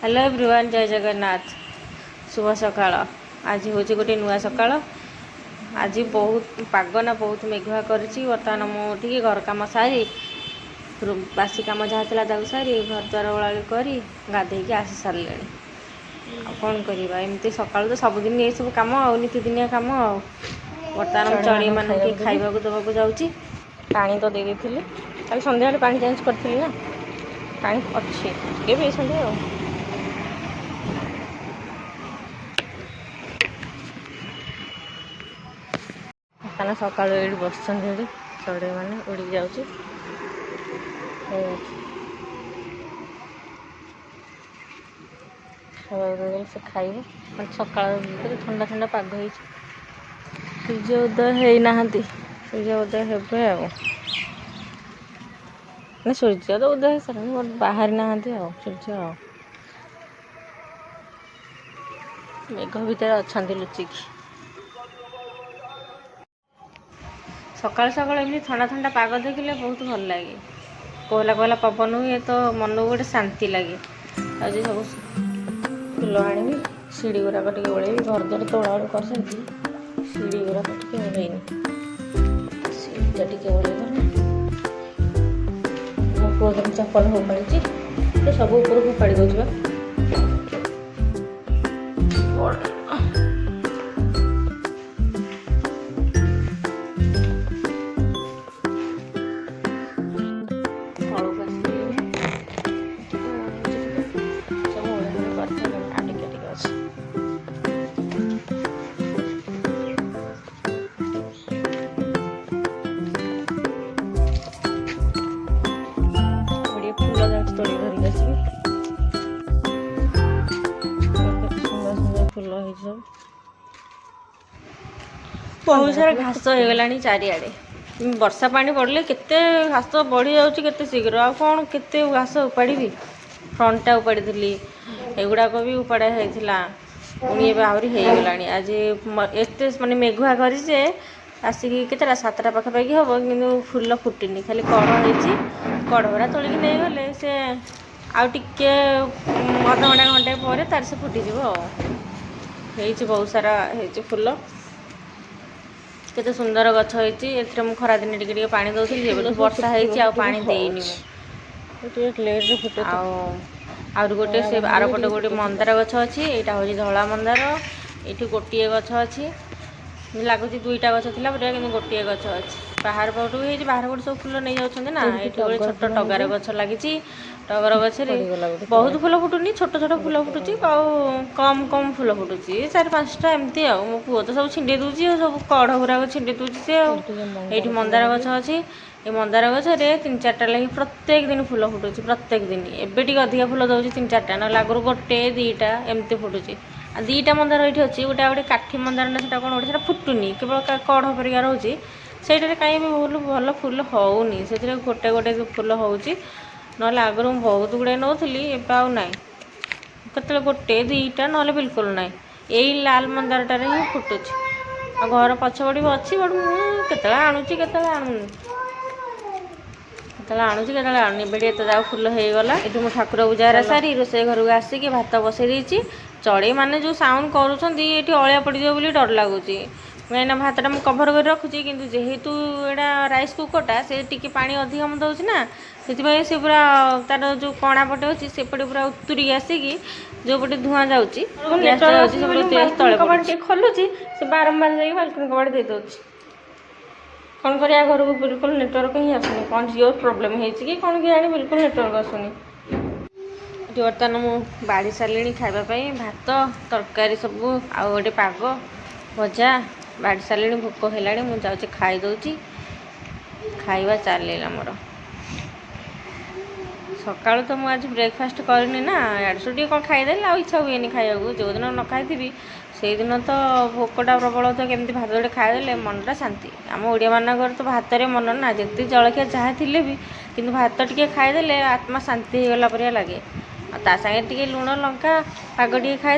Hello everyone, जय जगन्नाथ। शुभ सकाळ। आज हूँ गोटे नुआ सकाळ। आज बहुत पागना बहुत मेघुआ करिछि। बर्तमान मुझे घर कम सारी बासी कम जहाँ था सारी घर द्वार ओळाळी करी गाधेक आसी सारे। कौन करवा एमती सका तो सबुदिन ये सब कम नीतिदिनिया कम। बर्तमान चढ़ी मान खाइबा देवाक जाऊँगी। पानी तो दे देती कल सन्ध्या पा चेंज करी ना पानी अच्छे टे भी सन्ध्या काना सका ये बस चढ़े मैंने उड़ी जाऊँगी। से खाइब सका ठंडा ठंडा पाग हो सूर्य उदय होना सूर्य उदय हे आ सूर्य तो उदय हो सारे बाहरी ना सूर्य मेघ भितर अच्छा लुचिकी सकाल सकाल एमती ठंडा ठंडा पाग देखिले बहुत भल लगे। कोहला कोहला पवन हुए तो मन को गोटे शांति लगे। आज सब फुल आनी सीढ़ी गुराक टे ओल्ल घर द्वार तो ओळा कर सीढ़ी गुराक टे ओल्लैनी सीढ़ीटा टे ओल्लैनी मो पुओ तो चप्पल फोपाड़ी तो सब ऊपर फोपाड़ी दौर बहुत सारा घास हो गला चारिआडे। वर्षा पानी पड़े केते घास बढ़ी जाऊँगी केते शीघ्र आ कौन केते घास उपाड़ी फ्रंटा उपाड़ी थी एगुड़ाक भी उपाड़ा होता पुणी आहरी होगला। आज एत मानने मेघुआ करे आसिक केतटा 7टा पाखापाखि हम कि फुल फुटिनी खाली कढ़ होती कढ़रा तोलिक नहीं गले से आउे अध घंटा घंटे पर तार से फुटीज बहुत सारा हो फुल केते सुंदर गछ होती ए खरा दिन टे पानी दौली वर्षा हो पानी देनी आउर गोटे से आरपटे गोटे मंदार गछ अच्छी यहाँ हूँ धला मंदार ये गोटे गछ अच्छी लगुच 2टा गछ थी कि गोटे गछ अच्छी बाहर पटू हो बाहर पटू सब फुल नहीं जाऊँ ना ये गोटे छोट टगर गछ लगी टगर गछरे बहुत फुल फुटुनी छोट छोट फुल फुटुची कम कम फुल फुटुची 4-5टा एमती मो पुओ तो सब छिंडे दूसरी सब कढ़ गुराक छिंडे दूसरी से ये मंदार गछ अच्छी ये मंदार गछरे 3-4टा लगे प्रत्येक दिन फुल फुटुची प्रत्येक दिन एबे अधिका फुल दौर 3-4टा ना आगुरी गोटे 2टा एमती फुटुची 2टा मंदार ये अच्छी गोटे गोटे काठी मंदार ना से कौन गोटे फुटुनी केवल कढ़ परिका रोचे से कहीं भल फुल होनी से गोटे गोटे फुल होची ना आगुरी बहुत गुड़ाए नौली एना केत गोटे 2टा ना बिल्कुल ना यही लाल मंदारटार ही फुटुची आ घर पछपड़ी भी अच्छी बट मुझे आणुची केतले आणुनी आणुची केतले आणुनी बेटे एत जाओ फुल हो गला। ये मुझे ठाकुर पूजा सारी रोसे घर को आसिक भात बसई चढ़ई मैंने जो साउंड कर अलिया पड़ो बोली डर लगुच कहीं भातटा मुझे कभर कर रखुची कि जेहेतु यहाँ राइस कुकरटा से टी पानी अधिक हम दूसरी ना से पूरा तार जो कणा पटे अच्छी सेपटे पूरा उतुरी आसिक जो पटे धूआं जाऊँगी तले खोलुची से बारंबार जाए बाल्कनी कबाड़ दे दूँ कौन कर घर को बिल्कुल नेटवर्क ही आसुनी कौन जियो प्रोब्लेम होती कौन कि बिल्कुल नेटवर्क आसुनी। बर्तमान मुझे बाढ़ी सारे खावाई भात तरकारी सब आउ गोटे पाग भजा बाढ़ी सारे भोक है मुझे जाऊँगी खाई दूँगी खाଇବା चलला मोर सका तो मुझे आज ब्रेकफास्ट करनी ना याड़ू टे कौन खाईदे आ इच्छा हुए खाया जो दिन न खाई से दिन तो भोकटा प्रबल होता केमती भात जोड़े खाईदे मनटा शांति आम ओडिया मानकर तो भातर मन ना जिते जलखिया जहाँ थे भी किंतु भात टे खाईदे आत्मा शांति होगला पर लगे ता सागे टे लुण लंका पाग टे खाईदे।